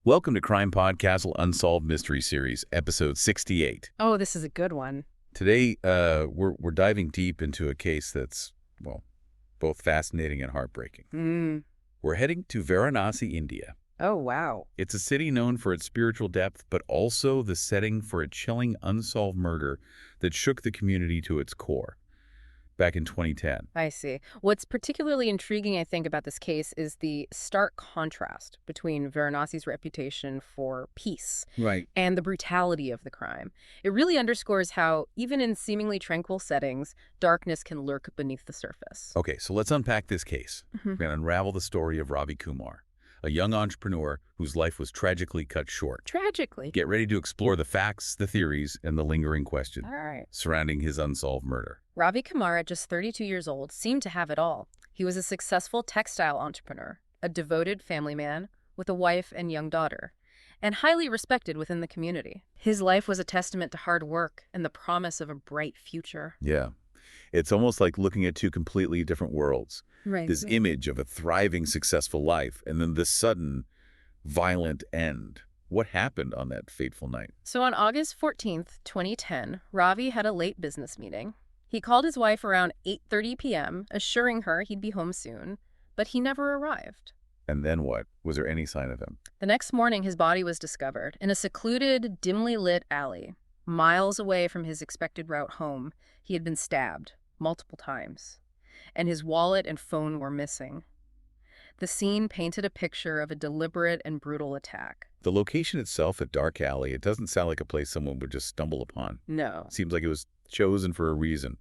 Welcome to CrimePod Castle Unsolved Mystery Series, Episode 68. Oh, this is a good one. Today, we're diving deep into a case that's, well, both fascinating and heartbreaking. We're heading to Varanasi, India. Oh, wow. It's a city known for its spiritual depth, but also the setting for a chilling unsolved murder that shook the community to its core back in 2010. I see. What's particularly intriguing, I think, about this case is the stark contrast between Varanasi's reputation for peace Right. and the brutality of the crime. It really underscores how, even in seemingly tranquil settings, darkness can lurk beneath the surface. Okay, so let's unpack this case. We're going to unravel the story of Ravi Kumar, a young entrepreneur whose life was tragically cut short. Tragically. Get ready to explore the facts, the theories, and the lingering questions All right. surrounding his unsolved murder. Ravi Kumar, at just 32 years old, seemed to have it all. He was a successful textile entrepreneur, a devoted family man with a wife and young daughter, and highly respected within the community. His life was a testament to hard work and the promise of a bright future. Yeah. It's almost like looking at two completely different worlds. Right. This image of a thriving, successful life, and then this sudden, violent end. What happened on that fateful night? So on August 14th, 2010, Ravi had a late business meeting. He called his wife around 8:30 p.m., assuring her he'd be home soon, but he never arrived. And then what? Was there any sign of him? The next morning, his body was discovered in a secluded, dimly lit alley. Miles away from his expected route home, he had been stabbed multiple times, and his wallet and phone were missing. The scene painted a picture of a deliberate and brutal attack. The location itself, a dark alley, it doesn't sound like a place someone would just stumble upon. No. Seems like it was chosen for a reason.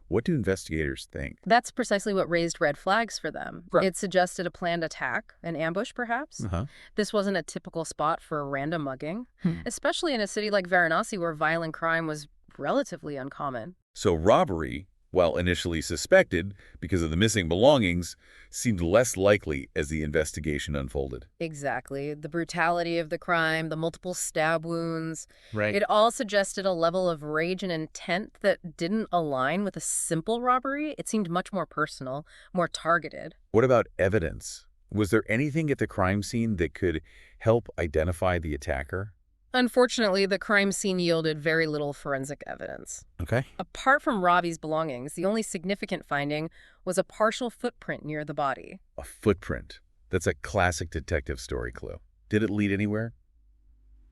What do investigators think? That's precisely what raised red flags for them. Right. It suggested a planned attack, an ambush perhaps. This wasn't a typical spot for a random mugging, especially in a city like Varanasi where violent crime was relatively uncommon. So robbery, while initially suspected because of the missing belongings, seemed less likely as the investigation unfolded. Exactly. The brutality of the crime, the multiple stab wounds. Right. It all suggested a level of rage and intent that didn't align with a simple robbery. It seemed much more personal, more targeted. What about evidence? Was there anything at the crime scene that could help identify the attacker? Unfortunately, the crime scene yielded very little forensic evidence. Okay. Apart from Ravi's belongings, the only significant finding was a partial footprint near the body. A footprint. That's a classic detective story clue. Did it lead anywhere?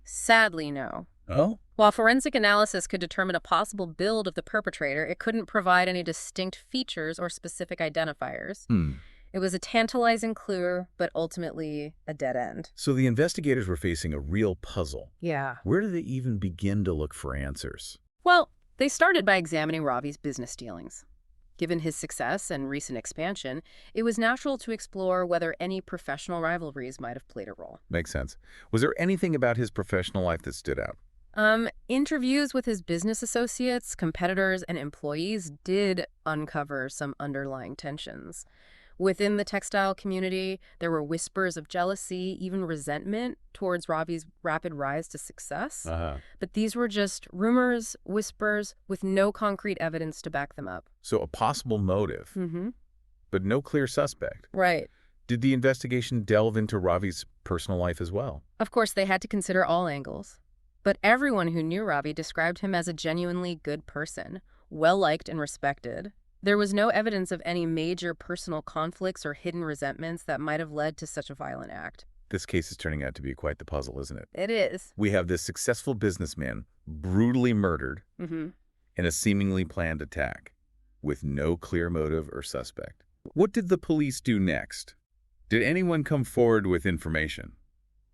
Sadly, no. Oh? While forensic analysis could determine a possible build of the perpetrator, it couldn't provide any distinct features or specific identifiers. It was a tantalizing clue, but ultimately a dead end. So the investigators were facing a real puzzle. Yeah. Where did they even begin to look for answers? Well, they started by examining Ravi's business dealings. Given his success and recent expansion, it was natural to explore whether any professional rivalries might have played a role. Makes sense. Was there anything about his professional life that stood out? Interviews with his business associates, competitors, and employees did uncover some underlying tensions. Within the textile community, there were whispers of jealousy, even resentment towards Ravi's rapid rise to success. But these were just rumors, whispers, with no concrete evidence to back them up. So a possible motive, but no clear suspect. Right. Did the investigation delve into Ravi's personal life as well? Of course, they had to consider all angles. But everyone who knew Ravi described him as a genuinely good person, well-liked and respected. There was no evidence of any major personal conflicts or hidden resentments that might have led to such a violent act. This case is turning out to be quite the puzzle, isn't it? It is. We have this successful businessman brutally murdered in a seemingly planned attack with no clear motive or suspect. What did the police do next? Did anyone come forward with information?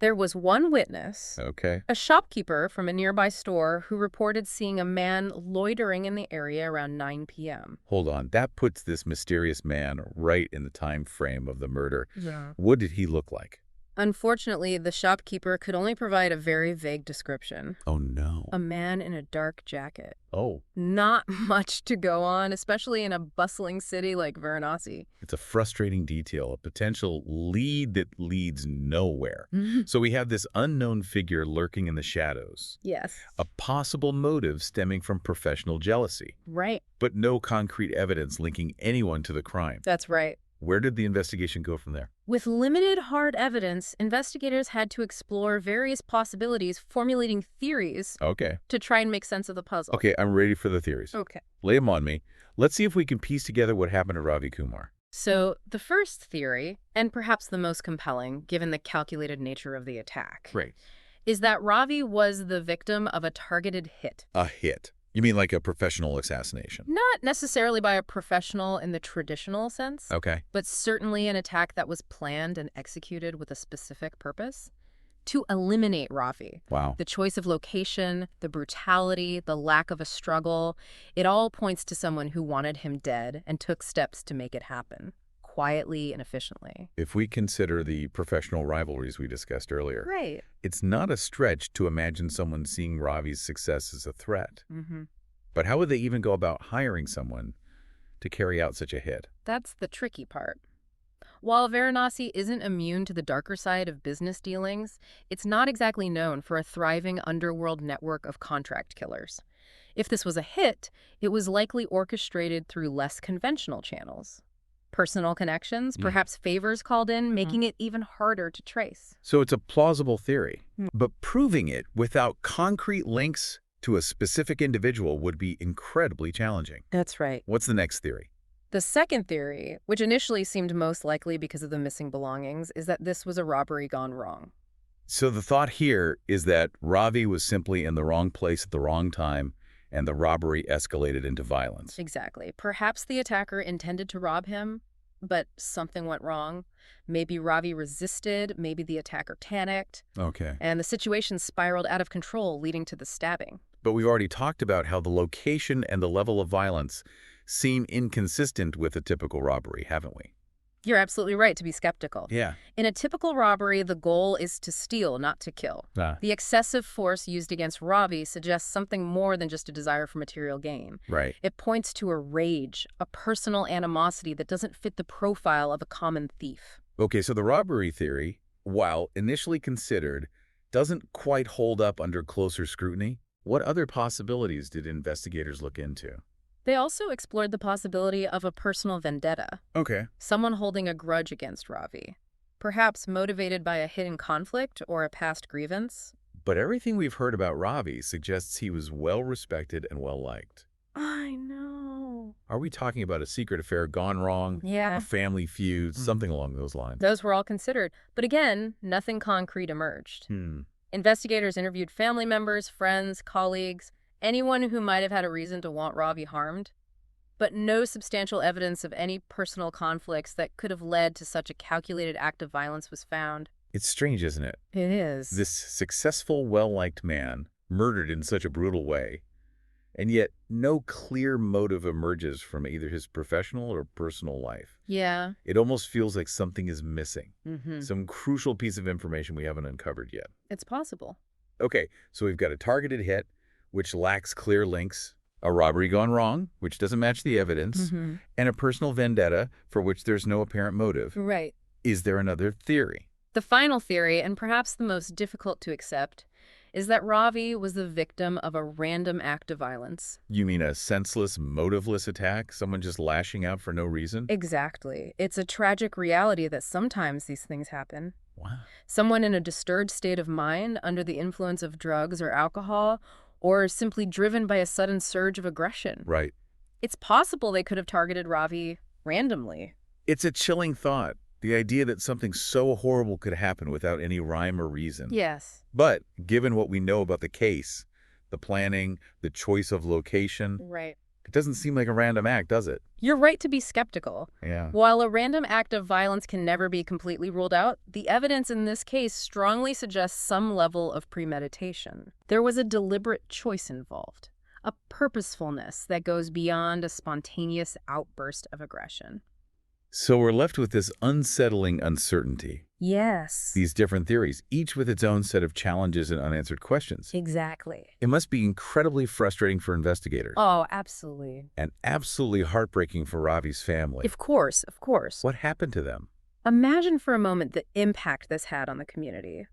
There was one witness, Okay. a shopkeeper from a nearby store, who reported seeing a man loitering in the area around 9 p.m. Hold on. That puts this mysterious man right in the time frame of the murder. Yeah. What did he look like? Unfortunately, the shopkeeper could only provide a very vague description. Oh, no. A man in a dark jacket. Oh. Not much to go on, especially in a bustling city like Varanasi. It's a frustrating detail, a potential lead that leads nowhere. So we have this unknown figure lurking in the shadows. Yes. A possible motive stemming from professional jealousy. Right. But no concrete evidence linking anyone to the crime. That's right. Where did the investigation go from there? With limited hard evidence, investigators had to explore various possibilities, formulating theories Okay. to try and make sense of the puzzle. Okay, I'm ready for the theories. Okay. Lay them on me. Let's see if we can piece together what happened to Ravi Kumar. So the first theory, and perhaps the most compelling given the calculated nature of the attack, Great. is that Ravi was the victim of a targeted hit. A hit. You mean like a professional assassination? Not necessarily by a professional in the traditional sense, Okay. but certainly an attack that was planned and executed with a specific purpose to eliminate Ravi. Wow. The choice of location, the brutality, the lack of a struggle, it all points to someone who wanted him dead and took steps to make it happen, quietly and efficiently. If we consider the professional rivalries we discussed earlier, Right. it's not a stretch to imagine someone seeing Ravi's success as a threat. Mm-hmm. But how would they even go about hiring someone to carry out such a hit? That's the tricky part. While Varanasi isn't immune to the darker side of business dealings, it's not exactly known for a thriving underworld network of contract killers. If this was a hit, it was likely orchestrated through less conventional channels. Personal connections, perhaps favors called in, making it even harder to trace. So it's a plausible theory, but proving it without concrete links to a specific individual would be incredibly challenging. That's right. What's the next theory? The second theory, which initially seemed most likely because of the missing belongings, is that this was a robbery gone wrong. So the thought here is that Ravi was simply in the wrong place at the wrong time, and the robbery escalated into violence. Exactly. Perhaps the attacker intended to rob him, but something went wrong. Maybe Ravi resisted, maybe the attacker panicked, Okay. and the situation spiraled out of control, leading to the stabbing. But we've already talked about how the location and the level of violence seem inconsistent with a typical robbery, haven't we? You're absolutely right to be skeptical. Yeah. In a typical robbery, the goal is to steal, not to kill. The excessive force used against Ravi suggests something more than just a desire for material gain. Right. It points to a rage, a personal animosity that doesn't fit the profile of a common thief. Okay, so the robbery theory, while initially considered, doesn't quite hold up under closer scrutiny. What other possibilities did investigators look into? They also explored the possibility of a personal vendetta, Okay. someone holding a grudge against Ravi, perhaps motivated by a hidden conflict or a past grievance. But everything we've heard about Ravi suggests he was well-respected and well-liked. I know. Are we talking about a secret affair gone wrong? Yeah. A family feud? Something along those lines? Those were all considered, but again, nothing concrete emerged. Investigators interviewed family members, friends, colleagues, anyone who might have had a reason to want Ravi harmed, but no substantial evidence of any personal conflicts that could have led to such a calculated act of violence was found. It's strange, isn't it? It is. This successful, well-liked man murdered in such a brutal way, and yet no clear motive emerges from either his professional or personal life. Yeah. It almost feels like something is missing, Mm-hmm. some crucial piece of information we haven't uncovered yet. It's possible. Okay, so we've got a targeted hit, which lacks clear links, a robbery gone wrong, which doesn't match the evidence, and a personal vendetta for which there's no apparent motive. Right. Is there another theory? The final theory, and perhaps the most difficult to accept, is that Ravi was the victim of a random act of violence. You mean a senseless, motiveless attack? Someone just lashing out for no reason? Exactly. It's a tragic reality that sometimes these things happen. Wow. Someone in a disturbed state of mind, under the influence of drugs or alcohol, or simply driven by a sudden surge of aggression. Right. It's possible they could have targeted Ravi randomly. It's a chilling thought, the idea that something so horrible could happen without any rhyme or reason. Yes. But given what we know about the case, the planning, the choice of location, Right. it doesn't seem like a random act, does it? You're right to be skeptical. Yeah. While a random act of violence can never be completely ruled out, the evidence in this case strongly suggests some level of premeditation. There was a deliberate choice involved, a purposefulness that goes beyond a spontaneous outburst of aggression. So we're left with this unsettling uncertainty. Yes. These different theories, each with its own set of challenges and unanswered questions. Exactly. It must be incredibly frustrating for investigators. Oh, absolutely. And absolutely heartbreaking for Ravi's family. Of course, of course. What happened to them? Imagine for a moment the impact this had on the community.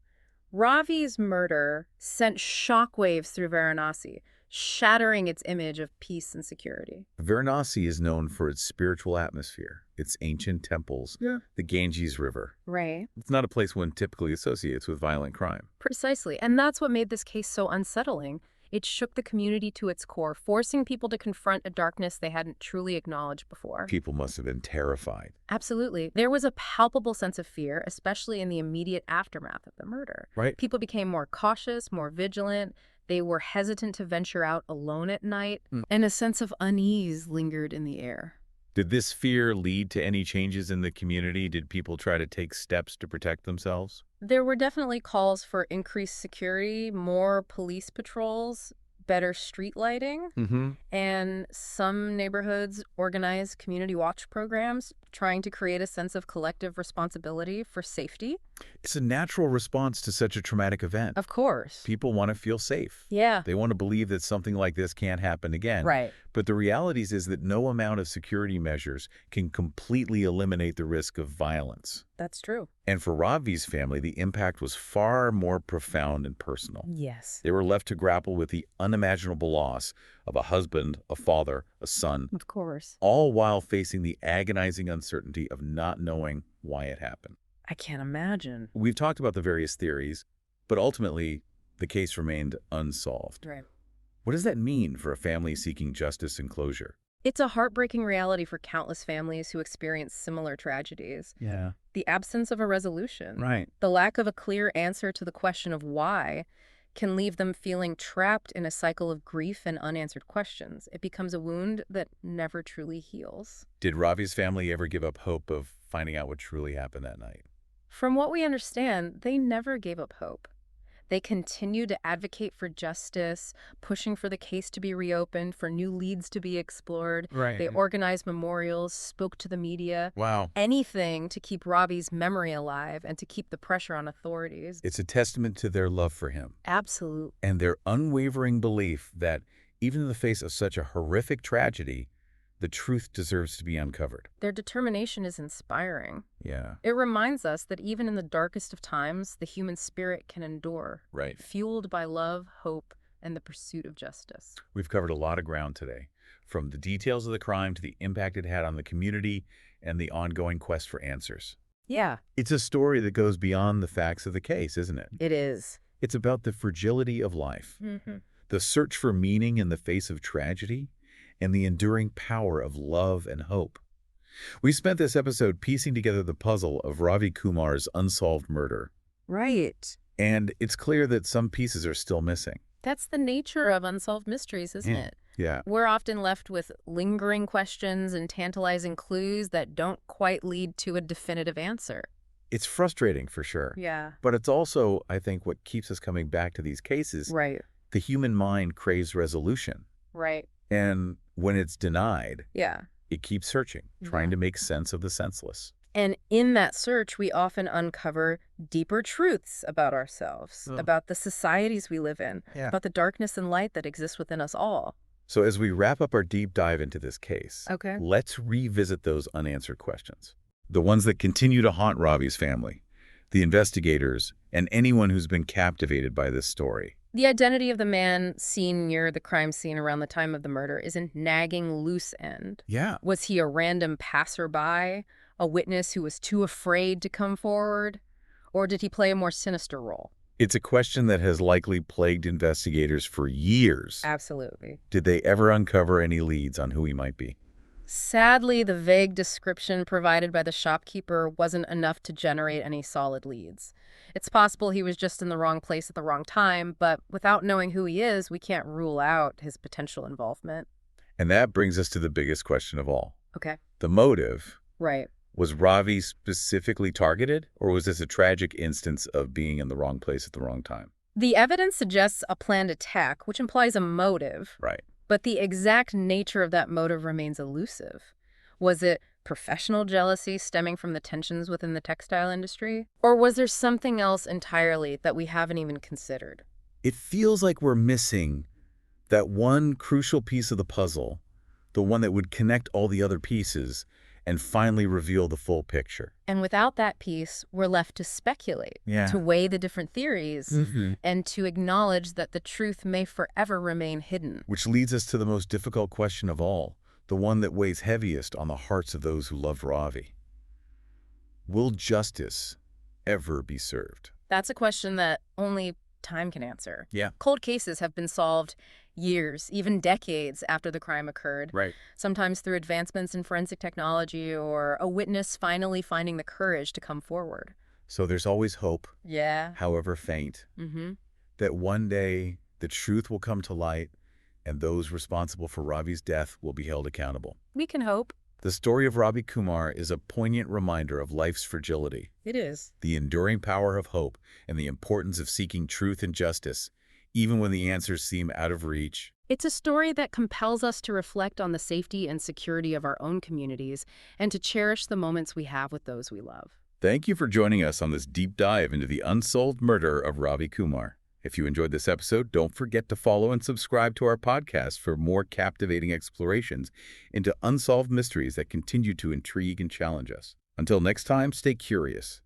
Ravi's murder sent shockwaves through Varanasi. shattering its image of peace and security. Varanasi is known for its spiritual atmosphere, its ancient temples, the Ganges River. Right. It's not a place one typically associates with violent crime. Precisely. And that's what made this case so unsettling. It shook the community to its core, forcing people to confront a darkness they hadn't truly acknowledged before. People must have been terrified. Absolutely. There was a palpable sense of fear, especially in the immediate aftermath of the murder. Right. People became more cautious, more vigilant. They were hesitant to venture out alone at night, and a sense of unease lingered in the air. Did this fear lead to any changes in the community? Did people try to take steps to protect themselves? There were definitely calls for increased security, more police patrols, better street lighting, and some neighborhoods organized community watch programs trying to create a sense of collective responsibility for safety. It's a natural response to such a traumatic event. Of course. People want to feel safe. Yeah. They want to believe that something like this can't happen again. Right. But the reality is that no amount of security measures can completely eliminate the risk of violence. That's true. And for Ravi's family, the impact was far more profound and personal. Yes. They were left to grapple with the unimaginable loss of a husband, a father, a son, Of course. all while facing the agonizing uncertainty of not knowing why it happened. I can't imagine. We've talked about the various theories, but ultimately, the case remained unsolved. Right. What does that mean for a family seeking justice and closure? It's a heartbreaking reality for countless families who experience similar tragedies. Yeah. The absence of a resolution. Right. The lack of a clear answer to the question of why can leave them feeling trapped in a cycle of grief and unanswered questions. It becomes a wound that never truly heals. Did Ravi's family ever give up hope of finding out what truly happened that night? From what we understand, they never gave up hope. They continued to advocate for justice, pushing for the case to be reopened, for new leads to be explored. Right. They organized memorials, spoke to the media. Wow. Anything to keep Ravi's memory alive and to keep the pressure on authorities. It's a testament to their love for him Absolute. and their unwavering belief that even in the face of such a horrific tragedy, the truth deserves to be uncovered. Their determination is inspiring. Yeah. It reminds us that even in the darkest of times, the human spirit can endure, Right. fueled by love, hope, and the pursuit of justice. We've covered a lot of ground today, from the details of the crime to the impact it had on the community and the ongoing quest for answers. Yeah, It's a story that goes beyond the facts of the case, isn't it? it is. It's about the fragility of life, the search for meaning in the face of tragedy, and the enduring power of love and hope. We spent this episode piecing together the puzzle of Ravi Kumar's unsolved murder, Right. and it's clear that some pieces are still missing. That's the nature of unsolved mysteries, isn't it? Yeah. We're often left with lingering questions and tantalizing clues that don't quite lead to a definitive answer. It's frustrating for sure. Yeah. But it's also, I think, what keeps us coming back to these cases. Right. The human mind craves resolution. Right. And when it's denied, Yeah. it keeps searching, trying to make sense of the senseless. And in that search, we often uncover deeper truths about ourselves, about the societies we live in, about the darkness and light that exists within us all. So as we wrap up our deep dive into this case, Okay. let's revisit those unanswered questions. The ones that continue to haunt Ravi's family, the investigators, and anyone who's been captivated by this story. The identity of the man seen near the crime scene around the time of the murder is a nagging loose end. Yeah. Was he a random passerby, a witness who was too afraid to come forward? Or did he play a more sinister role? It's a question that has likely plagued investigators for years. Absolutely. Did they ever uncover any leads on who he might be? Sadly, the vague description provided by the shopkeeper wasn't enough to generate any solid leads. It's possible he was just in the wrong place at the wrong time, but without knowing who he is, we can't rule out his potential involvement. And that brings us to the biggest question of all. Okay. The motive. Right. Was Ravi specifically targeted, or was this a tragic instance of being in the wrong place at the wrong time? The evidence suggests a planned attack, which implies a motive. Right. But the exact nature of that motive remains elusive. Was it professional jealousy stemming from the tensions within the textile industry? Or was there something else entirely that we haven't even considered? It feels like we're missing that one crucial piece of the puzzle, the one that would connect all the other pieces and finally reveal the full picture. And without that piece, we're left to speculate, Yeah. to weigh the different theories, and to acknowledge that the truth may forever remain hidden. Which leads us to the most difficult question of all, the one that weighs heaviest on the hearts of those who loved Ravi. Will justice ever be served? That's a question that only time can answer. Yeah. Cold cases have been solved years, even decades after the crime occurred. Right. Sometimes through advancements in forensic technology or a witness finally finding the courage to come forward. So there's always hope, Yeah. however faint, that one day the truth will come to light and those responsible for Ravi's death will be held accountable. We can hope. The story of Ravi Kumar is a poignant reminder of life's fragility, It is. the enduring power of hope, and the importance of seeking truth and justice, even when the answers seem out of reach. It's a story that compels us to reflect on the safety and security of our own communities and to cherish the moments we have with those we love. Thank you for joining us on this deep dive into the unsolved murder of Ravi Kumar. If you enjoyed this episode, don't forget to follow and subscribe to our podcast for more captivating explorations into unsolved mysteries that continue to intrigue and challenge us. Until next time, stay curious,